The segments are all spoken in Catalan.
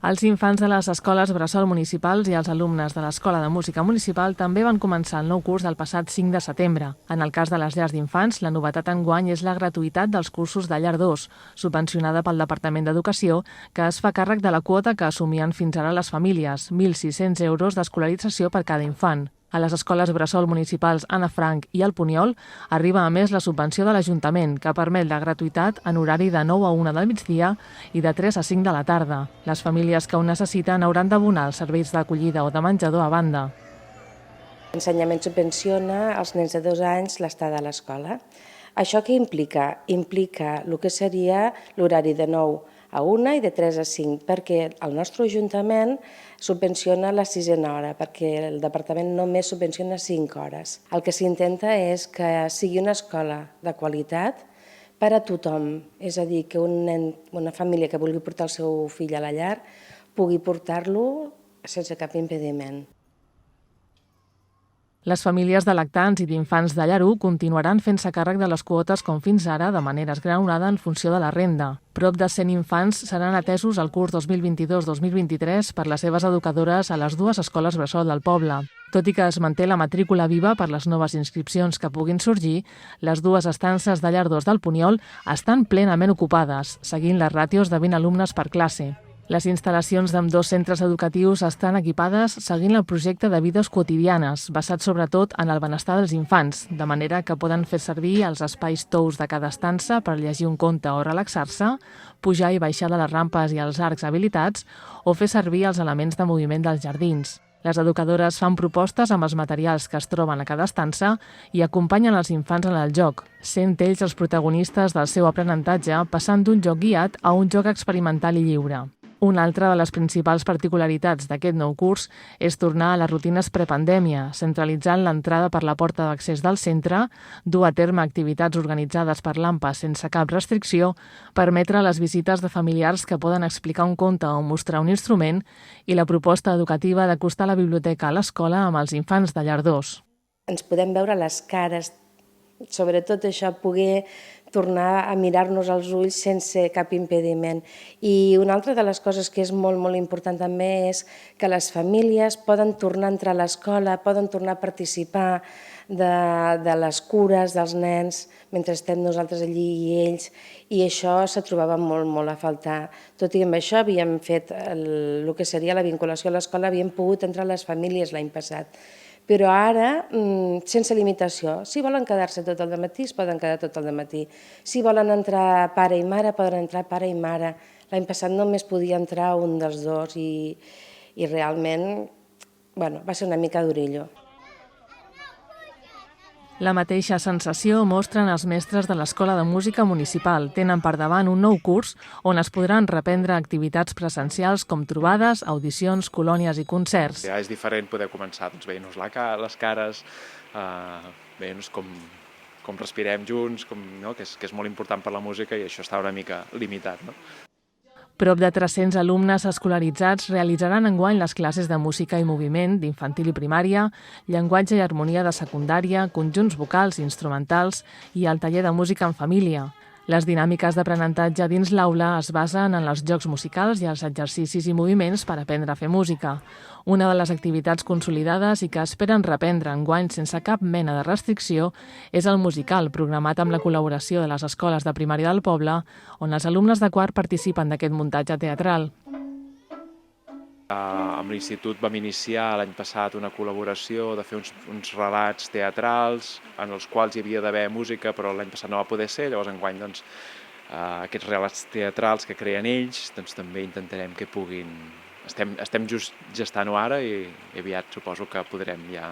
Els infants de les escoles bressol municipals i els alumnes de l'Escola de Música Municipal també van començar el nou curs del passat 5 de setembre. En el cas de les llars d'infants, la novetat enguany és la gratuïtat dels cursos de llar 2, subvencionada pel Departament d'Educació, que es fa càrrec de la quota que assumien fins ara les famílies, 1.600 euros d'escolarització per cada infant. A les escoles bressol municipals Anna Frank i el Puniol arriba a més la subvenció de l'Ajuntament, que permet la gratuïtat en horari de 9 a 1 del migdia i de 3 a 5 de la tarda. Les famílies que ho necessiten hauran d'abonar els serveis d'acollida o de menjador a banda. L'ensenyament subvenciona als nens de 2 anys l'estada a l'escola. Això què implica? Implica el que seria l'horari de 9 a 1 i de 3 a 5, perquè el nostre Ajuntament subvenciona la 6a hora, perquè el Departament només subvenciona 5 hores. El que s'intenta és que sigui una escola de qualitat per a tothom, és a dir, que un nen, una família que vulgui portar el seu fill a la llar pugui portar-lo sense cap impediment. Les famílies de lactants i d'infants de llar 1 continuaran fent-se càrrec de les quotes com fins ara, de manera esgranulada en funció de la renda. Prop de 100 infants seran atesos al curs 2022-2023 per les seves educadores a les 2 escoles bressol del poble. Tot i que es manté la matrícula viva per les noves inscripcions que puguin sorgir, les 2 estances de llar 2 del Puniol estan plenament ocupades, seguint les ràtios de 20 alumnes per classe. Les instal·lacions d'ambdós centres educatius estan equipades seguint el projecte de vides quotidianes, basat sobretot en el benestar dels infants, de manera que poden fer servir els espais tous de cada estança per llegir un conte o relaxar-se, pujar i baixar de les rampes i els arcs habilitats o fer servir els elements de moviment dels jardins. Les educadores fan propostes amb els materials que es troben a cada estança i acompanyen els infants en el joc, sent ells els protagonistes del seu aprenentatge, passant d'un joc guiat a un joc experimental i lliure. Una altra de les principals particularitats d'aquest nou curs és tornar a les rutines prepandèmia, centralitzant l'entrada per la porta d'accés del centre, dur a terme activitats organitzades per l'AMPA sense cap restricció, permetre les visites de familiars que poden explicar un conte o mostrar un instrument i la proposta educativa d'acostar la biblioteca a l'escola amb els infants de llar 2. Ens podem veure les cares, sobretot això, poder tornar a mirar-nos als ulls sense cap impediment. I una altra de les coses que és molt, molt important també és que les famílies poden tornar a entrar a l'escola, poden tornar a participar de les cures dels nens mentre estem nosaltres allí i ells, i això se trobava molt, molt a faltar. Tot i amb això havíem fet el que seria la vinculació a l'escola, havíem pogut entrar a les famílies l'any passat. Però ara, sense limitació, si volen quedar-se tot el dematí, es poden quedar tot el dematí. Si volen entrar pare i mare, poden entrar pare i mare. L'any passat només podia entrar un dels dos i realment va ser una mica d'orillo. La mateixa sensació mostren els mestres de l'Escola de Música Municipal. Tenen per davant un nou curs on es podran reprendre activitats presencials com trobades, audicions, colònies i concerts. Ja és diferent poder començar veient-nos les cares, veient-nos com respirem junts, que és molt important per la música i això està una mica limitat. Prop de 300 alumnes escolaritzats realitzaran enguany les classes de música i moviment d'infantil i primària, llenguatge i harmonia de secundària, conjunts vocals i instrumentals i el taller de música en família. Les dinàmiques d'aprenentatge dins l'aula es basen en els jocs musicals i els exercicis i moviments per aprendre a fer música. Una de les activitats consolidades i que esperen reprendre enguany sense cap mena de restricció és el musical, programat amb la col·laboració de les escoles de primària del poble, on els alumnes de quart participen d'aquest muntatge teatral. Amb l'Institut vam iniciar l'any passat una col·laboració de fer uns relats teatrals en els quals hi havia d'haver música, però l'any passat no va poder ser, llavors enguany aquests relats teatrals que creen ells també intentarem que puguin... Estem just gestant-ho ara i aviat suposo que podrem ja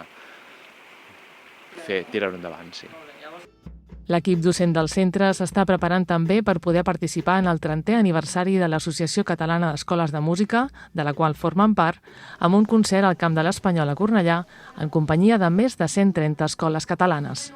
tirar-ho endavant, sí. L'equip docent del centre s'està preparant també per poder participar en el 30è aniversari de l'Associació Catalana d'Escoles de Música, de la qual formen part, amb un concert al Camp de l'Espanyol a Cornellà, en companyia de més de 130 escoles catalanes.